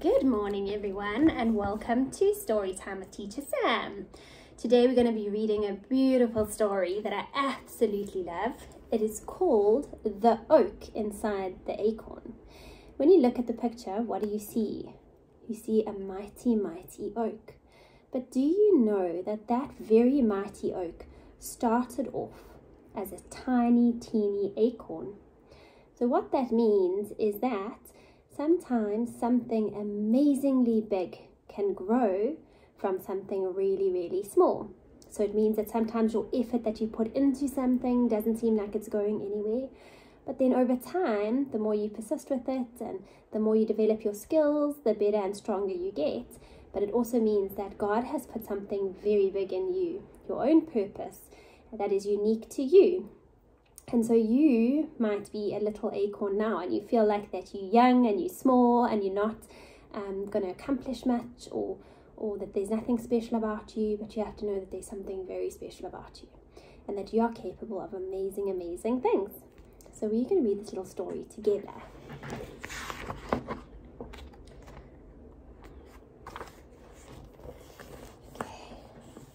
Good morning everyone, and welcome to Storytime with Teacher Sam. Today we're going to be reading a beautiful story that I absolutely love. It is called The Oak Inside the Acorn. When you look at the picture, what do you see? You see a mighty, mighty oak. But do you know that that very mighty oak started off as a tiny, teeny acorn? So what that means is that sometimes something amazingly big can grow from something really, really small. So it means that sometimes your effort that you put into something doesn't seem like it's going anywhere. But then over time, the more you persist with it and the more you develop your skills, the better and stronger you get. But it also means that God has put something very big in you, your own purpose, that is unique to you. And so you might be a little acorn now and you feel like that you're young and you're small and you're not going to accomplish much or that there's nothing special about you, but you have to know that there's something very special about you and that you are capable of amazing, amazing things. So we're going to read this little story together. Okay.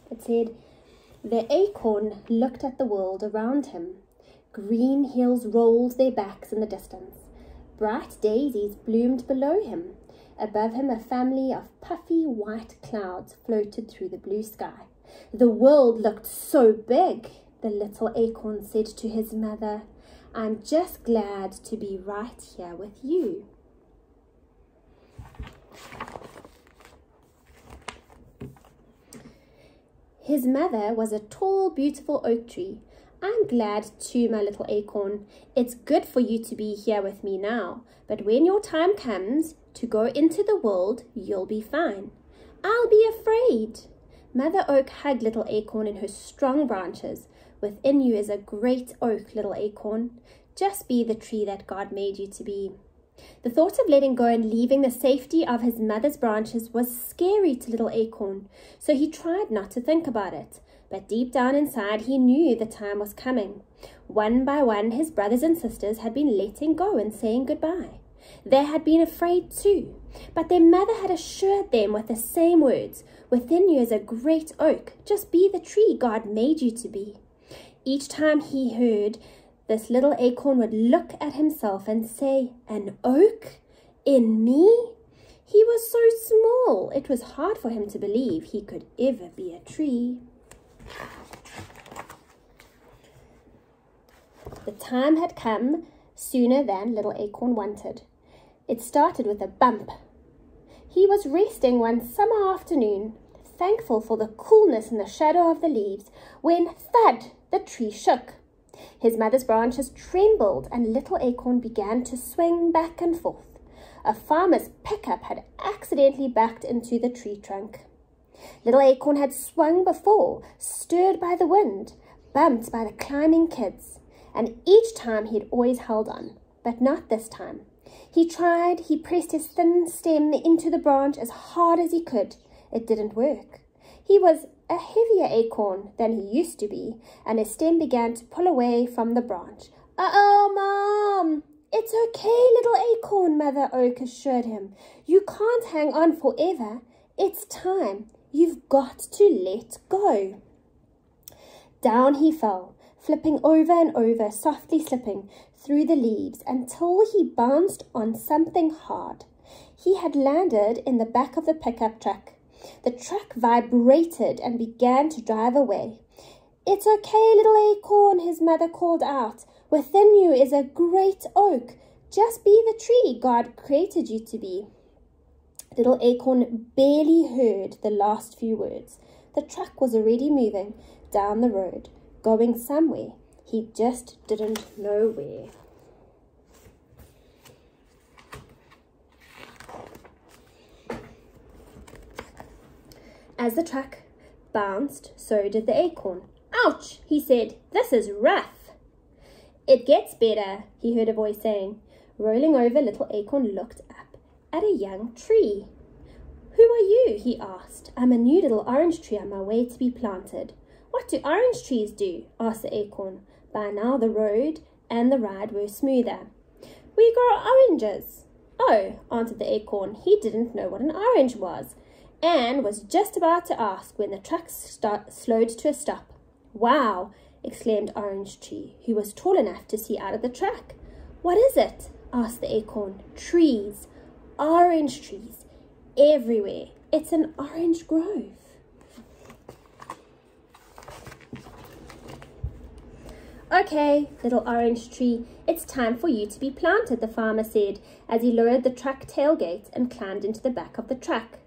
It said, "The acorn looked at the world around him. Green hills rolled their backs in the distance. Bright daisies bloomed below him. Above him a family of puffy white clouds floated through the blue sky. The world looked so big," the little acorn said to his mother. "I'm just glad to be right here with you." His mother was a tall, beautiful oak tree. "I'm glad too, my little acorn. It's good for you to be here with me now, but when your time comes to go into the world, you'll be fine." "I'll be afraid." Mother Oak hugged little acorn in her strong branches. "Within you is a great oak, little acorn. Just be the tree that God made you to be." The thought of letting go and leaving the safety of his mother's branches was scary to little acorn, so he tried not to think about it. But deep down inside, he knew the time was coming. One by one, his brothers and sisters had been letting go and saying goodbye. They had been afraid too, but their mother had assured them with the same words, "Within you is a great oak. Just be the tree God made you to be." Each time he heard this, little acorn would look at himself and say, "An oak? In me?" He was so small, it was hard for him to believe he could ever be a tree. The time had come sooner than little acorn wanted. It started with a bump. He was resting one summer afternoon, thankful for the coolness and the shadow of the leaves, when thud, the tree shook. His mother's branches trembled and little acorn began to swing back and forth. A farmer's pickup had accidentally backed into the tree trunk. Little acorn had swung before, stirred by the wind, bumped by the climbing kids, and each time he had always held on, but not this time. He tried, he pressed his thin stem into the branch as hard as he could. It didn't work. He was a heavier acorn than he used to be, and his stem began to pull away from the branch. "Uh-oh, Mom!" "It's okay, little acorn," Mother Oak assured him. "You can't hang on forever. It's time. You've got to let go." Down he fell, flipping over and over, softly slipping through the leaves until he bounced on something hard. He had landed in the back of the pickup truck. The truck vibrated and began to drive away. "It's okay, little acorn," his mother called out. "Within you is a great oak. Just be the tree God created you to be." Little acorn barely heard the last few words. The truck was already moving down the road, going somewhere. He just didn't know where. As the truck bounced, so did the acorn. "Ouch," he said. "This is rough." "It gets better," he heard a voice saying. Rolling over, little acorn looked up at a young tree. "Who are you?" he asked. "I'm a new little orange tree on my way to be planted." "What do orange trees do?" asked the acorn. By now the road and the ride were smoother. "We grow oranges." Oh, answered the acorn. He didn't know what an orange was, and was just about to ask when the truck slowed to a stop. Wow, exclaimed Orange Tree, who was tall enough to see out of the truck. What is it? Asked the acorn. Trees, orange trees, everywhere. It's an orange grove. Okay, little orange tree, it's time for you to be planted, the farmer said, as he lowered the truck tailgate and climbed into the back of the truck.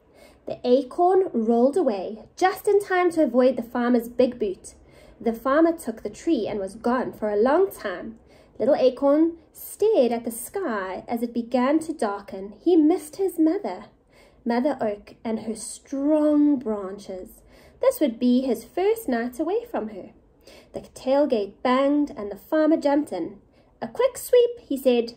The acorn rolled away, just in time to avoid the farmer's big boot. The farmer took the tree and was gone for a long time. Little acorn stared at the sky as it began to darken. He missed his mother, Mother Oak, and her strong branches. This would be his first night away from her. The tailgate banged and the farmer jumped in. A quick sweep, he said,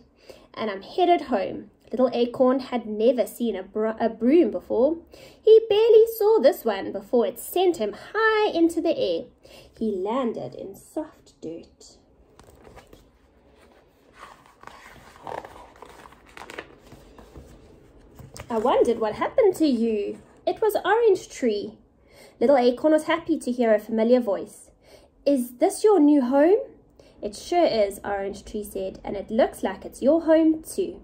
and I'm headed home. Little Acorn had never seen a broom before. He barely saw this one before it sent him high into the air. He landed in soft dirt. I wondered what happened to you. It was Orange Tree. Little Acorn was happy to hear a familiar voice. Is this your new home? It sure is, Orange Tree said, and it looks like it's your home too.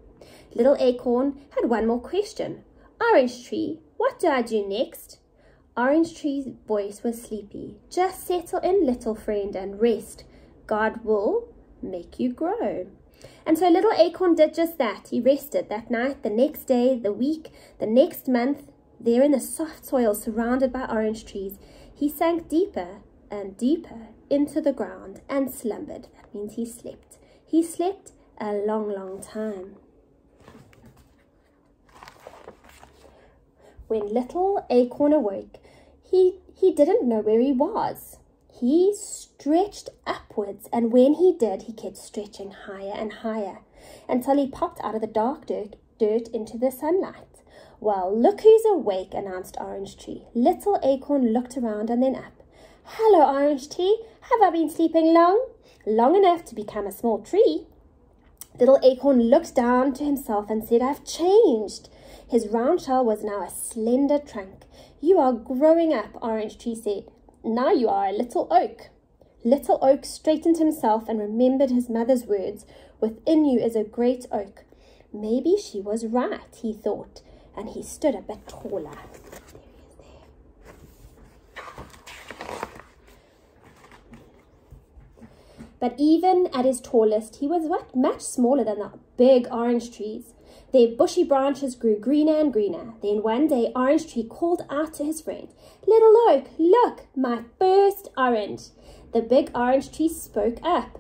Little Acorn had one more question. Orange Tree, what do I do next? Orange Tree's voice was sleepy. Just settle in, little friend, and rest. God will make you grow. And so little Acorn did just that. He rested that night, the next day, the week, the next month. There in the soft soil surrounded by orange trees, he sank deeper and deeper into the ground and slumbered. That means he slept. He slept a long, long time. When little Acorn awoke, he didn't know where he was. He stretched upwards, and when he did, he kept stretching higher and higher until he popped out of the dark dirt into the sunlight. Well, look who's awake, announced Orange Tree. Little Acorn looked around and then up. Hello, Orange Tree. Have I been sleeping long? Long enough to become a small tree. Little Acorn looked down to himself and said, I've changed. His round shell was now a slender trunk. You are growing up, Orange Tree said. Now you are a little oak. Little Oak straightened himself and remembered his mother's words. Within you is a great oak. Maybe she was right, he thought, and he stood a bit taller. But even at his tallest, he was much smaller than the big orange trees. Their bushy branches grew greener and greener. Then one day, Orange Tree called out to his friend, Little Oak, look, my first orange. The big orange tree spoke up.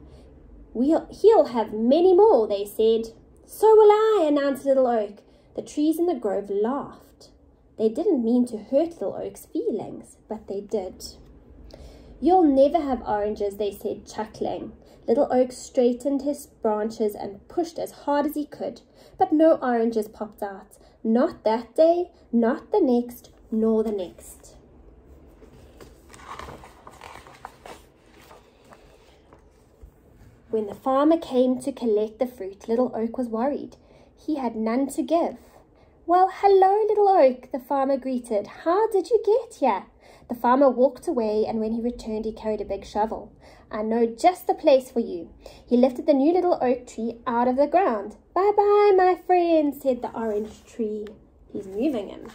He'll have many more, they said. So will I, announced Little Oak. The trees in the grove laughed. They didn't mean to hurt Little Oak's feelings, but they did. You'll never have oranges, they said, chuckling. Little Oak straightened his branches and pushed as hard as he could, but no oranges popped out. Not that day, not the next, nor the next. When the farmer came to collect the fruit, Little Oak was worried. He had none to give. Well, hello, Little Oak, the farmer greeted. How did you get here? The farmer walked away, and when he returned, he carried a big shovel. I know just the place for you. He lifted the new little oak tree out of the ground. Bye-bye, my friend, said the orange tree. He's moving him.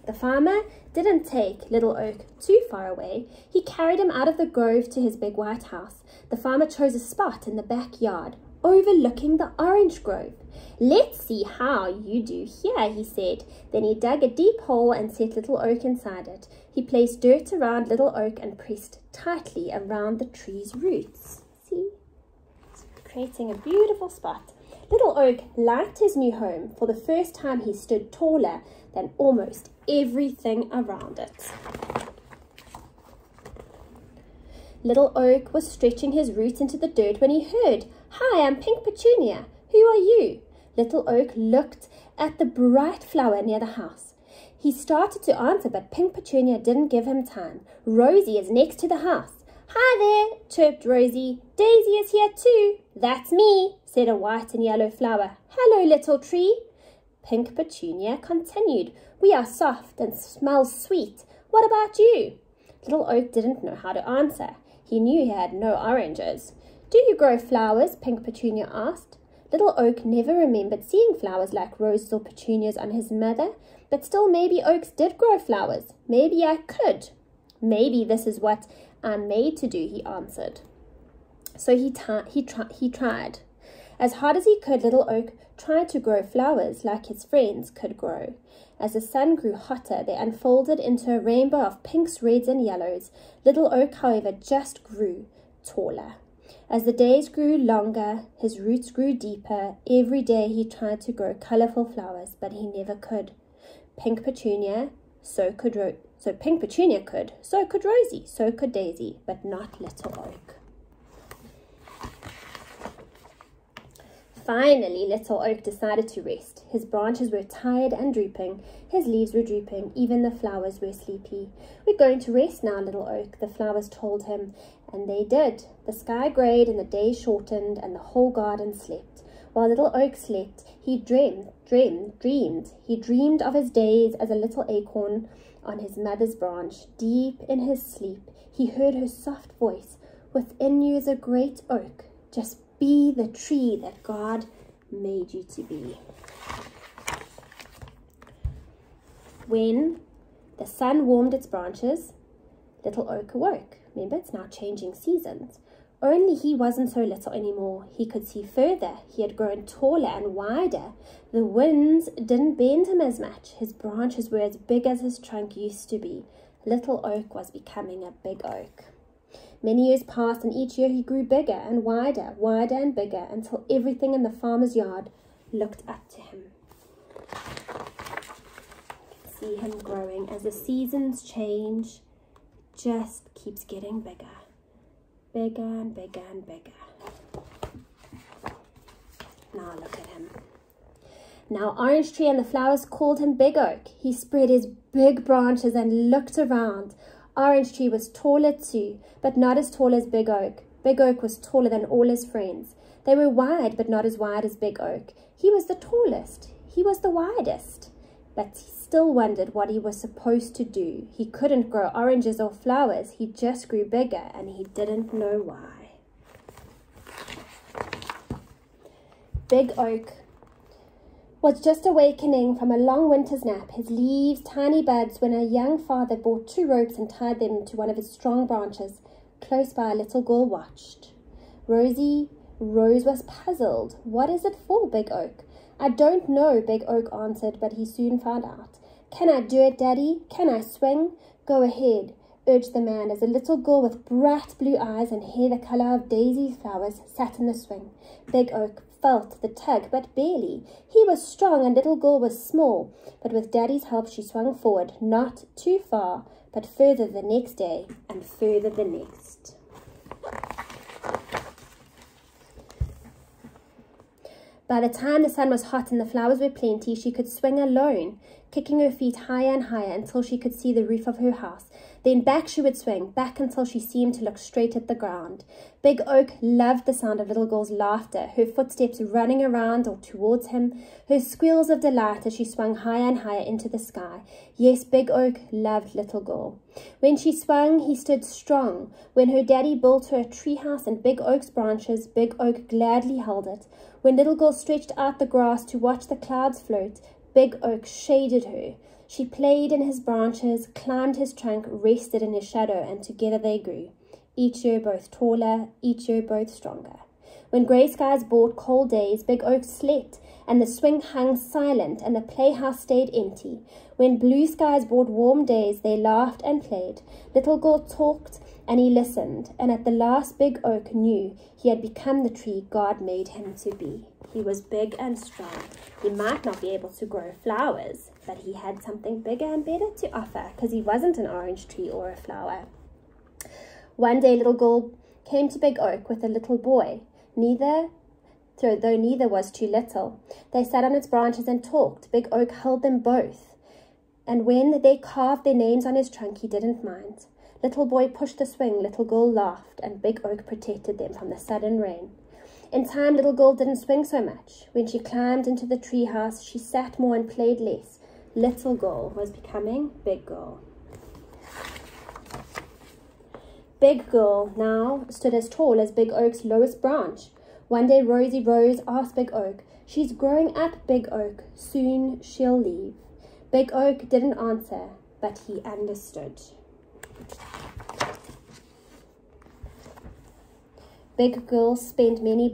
The farmer didn't take Little Oak too far away. He carried him out of the grove to his big white house. The farmer chose a spot in the backyard, overlooking the orange grove. Let's see how you do here, he said. Then he dug a deep hole and set Little Oak inside it. He placed dirt around Little Oak and pressed tightly around the tree's roots. See? It's creating a beautiful spot. Little Oak liked his new home. For the first time, he stood taller than almost everything around it. Little Oak was stretching his roots into the dirt when he heard, Hi, I'm Pink Petunia. Who are you? Little Oak looked at the bright flower near the house. He started to answer, but Pink Petunia didn't give him time. Rosie is next to the house. Hi there, chirped Rosie. Daisy is here too. That's me, said a white and yellow flower. "Hello, little tree." Pink Petunia continued, "We are soft and smell sweet. What about you?" Little Oak didn't know how to answer. He knew he had no oranges. "Do you grow flowers?" Pink Petunia asked. Little Oak never remembered seeing flowers like roses or petunias on his mother, but still maybe oaks did grow flowers. "Maybe I could. Maybe this is what I'm made to do," he answered. So he tried. As hard as he could, Little Oak tried to grow flowers like his friends could grow. As the sun grew hotter, they unfolded into a rainbow of pinks, reds, and yellows. Little Oak, however, just grew taller. As the days grew longer, his roots grew deeper. Every day he tried to grow colorful flowers, but he never could. Pink Petunia, so could Rosie, so could Daisy, but not Little Oak. Finally, Little Oak decided to rest. His branches were tired and drooping. His leaves were drooping. Even the flowers were sleepy. "We're going to rest now, Little Oak," the flowers told him. And they did. The sky grayed and the day shortened and the whole garden slept. While Little Oak slept, he dreamed. He dreamed of his days as a little acorn on his mother's branch. Deep in his sleep, he heard her soft voice. "Within you is a great oak. Just be the tree that God made you to be." When the sun warmed its branches, Little Oak awoke. Remember, it's now changing seasons. Only he wasn't so little anymore. He could see further. He had grown taller and wider. The winds didn't bend him as much. His branches were as big as his trunk used to be. Little Oak was becoming a big oak. Many years passed, and each year he grew bigger and wider and bigger, until everything in the farmer's yard looked up to him. You can see him growing as the seasons change, just keeps getting bigger. Bigger and bigger and bigger. Now look at him. Now Orange Tree and the flowers called him Big Oak. He spread his big branches and looked around. Orange Tree was taller too, but not as tall as Big Oak. Big Oak was taller than all his friends. They were wide, but not as wide as Big Oak. He was the tallest. He was the widest. But he still wondered what he was supposed to do. He couldn't grow oranges or flowers. He just grew bigger, and he didn't know why. Big Oak was just awakening from a long winter's nap, his leaves tiny buds, when a young father brought 2 ropes and tied them to one of his strong branches. Close by, a little girl watched. Rose was puzzled. "What is it for, Big Oak?" "I don't know," Big Oak answered, but he soon found out. "Can I do it, Daddy? Can I swing?" "Go ahead," urged the man, as a little girl with bright blue eyes and hair the color of daisy flowers sat in the swing. Big Oak felt the tug, but barely. He was strong and Little Girl was small, but with Daddy's help she swung forward, not too far, but further the next day and further the next. By the time the sun was hot and the flowers were plenty, she could swing alone, kicking her feet higher and higher until she could see the roof of her house. Then back she would swing, back until she seemed to look straight at the ground. Big Oak loved the sound of Little Girl's laughter, her footsteps running around or towards him, her squeals of delight as she swung higher and higher into the sky. Yes, Big Oak loved Little Girl. When she swung, he stood strong. When her daddy built her a treehouse in Big Oak's branches, Big Oak gladly held it. When Little Girl stretched out the grass to watch the clouds float, Big Oak shaded her. She played in his branches, climbed his trunk, rested in his shadow, and together they grew. Each year both taller, each year both stronger. When grey skies brought cold days, Big Oak slept, and the swing hung silent, and the playhouse stayed empty. When blue skies brought warm days, they laughed and played. Little Girl talked, and he listened, and at the last Big Oak knew he had become the tree God made him to be. He was big and strong. He might not be able to grow flowers, but he had something bigger and better to offer, because he wasn't an orange tree or a flower. One day Little Girl came to Big Oak with a little boy, though neither was too little. They sat on its branches and talked. Big Oak held them both, and when they carved their names on his trunk, he didn't mind. Little boy pushed the swing, Little Girl laughed, and Big Oak protected them from the sudden rain. In time, little girl didn't swing so much. When she climbed into the tree house, she sat more and played less. Little girl was becoming big girl. Big girl now stood as tall as Big Oak's lowest branch. One day Rosie Rose asked Big Oak, "She's growing up, Big Oak. Soon she'll leave." Big Oak didn't answer, but he understood. Big girl spent many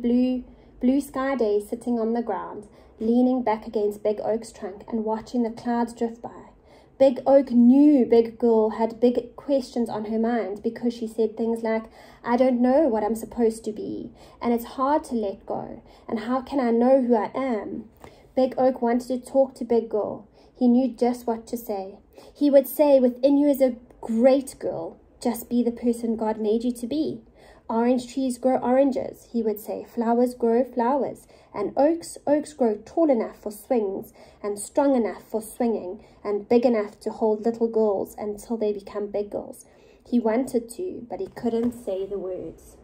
blue sky days sitting on the ground, leaning back against Big Oak's trunk and watching the clouds drift by. Big Oak knew Big Girl had big questions on her mind because she said things like, "I don't know what I'm supposed to be, and it's hard to let go, and how can I know who I am?" Big Oak wanted to talk to Big Girl. He knew just what to say. He would say, "Within you is a great girl. Just be the person God made you to be. Orange trees grow oranges," he would say. "Flowers grow flowers. And oaks grow tall enough for swings and strong enough for swinging and big enough to hold little girls until they become big girls." He wanted to, but he couldn't say the words.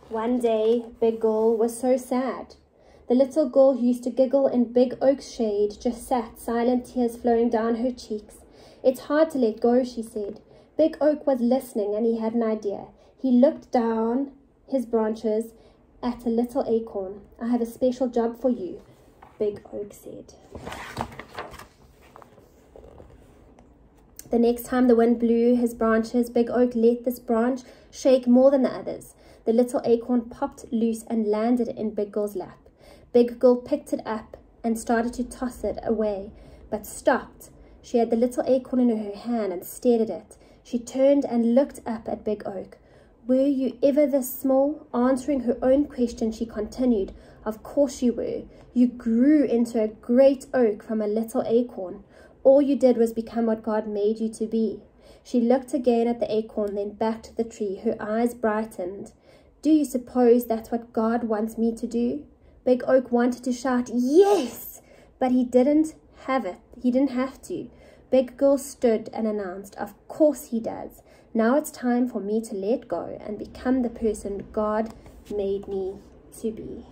One day, Big Girl was so sad. The little girl who used to giggle in Big Oak's shade just sat, silent tears flowing down her cheeks. "It's hard to let go," she said. Big Oak was listening, and he had an idea. He looked down his branches at a little acorn. "I have a special job for you," Big Oak said. The next time the wind blew his branches, Big Oak let this branch shake more than the others. The little acorn popped loose and landed in Big Girl's lap. Big Girl picked it up and started to toss it away, but stopped. She had the little acorn in her hand and stared at it. She turned and looked up at Big Oak. "Were you ever this small?" Answering her own question, she continued, "Of course you were. You grew into a great oak from a little acorn. All you did was become what God made you to be." She looked again at the acorn, then back to the tree. Her eyes brightened. "Do you suppose that's what God wants me to do?" Big Oak wanted to shout, "Yes!" but he didn't have to. Big Girl stood and announced, "Of course he does. Now it's time for me to let go and become the person God made me to be."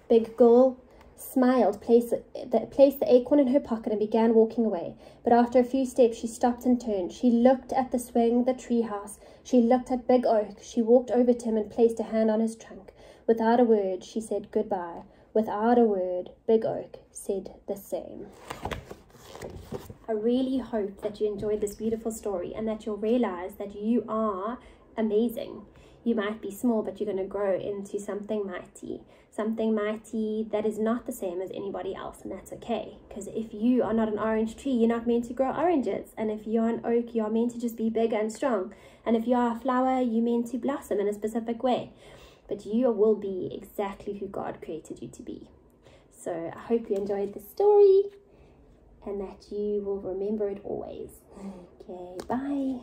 Big Girl smiled, placed the acorn in her pocket and began walking away. But after a few steps, she stopped and turned. She looked at the swing, the tree house. She looked at Big Oak. She walked over to him and placed a hand on his trunk. Without a word, she said goodbye. Without a word, Big Oak said the same. I really hope that you enjoyed this beautiful story and that you'll realize that you are amazing. You might be small, but you're going to grow into something mighty that is not the same as anybody else, and that's okay. Because if you are not an orange tree, you're not meant to grow oranges. And if you're an oak, you're meant to just be bigger and strong. And if you're a flower, you're meant to blossom in a specific way. But you will be exactly who God created you to be. So I hope you enjoyed the story and that you will remember it always. Okay, bye.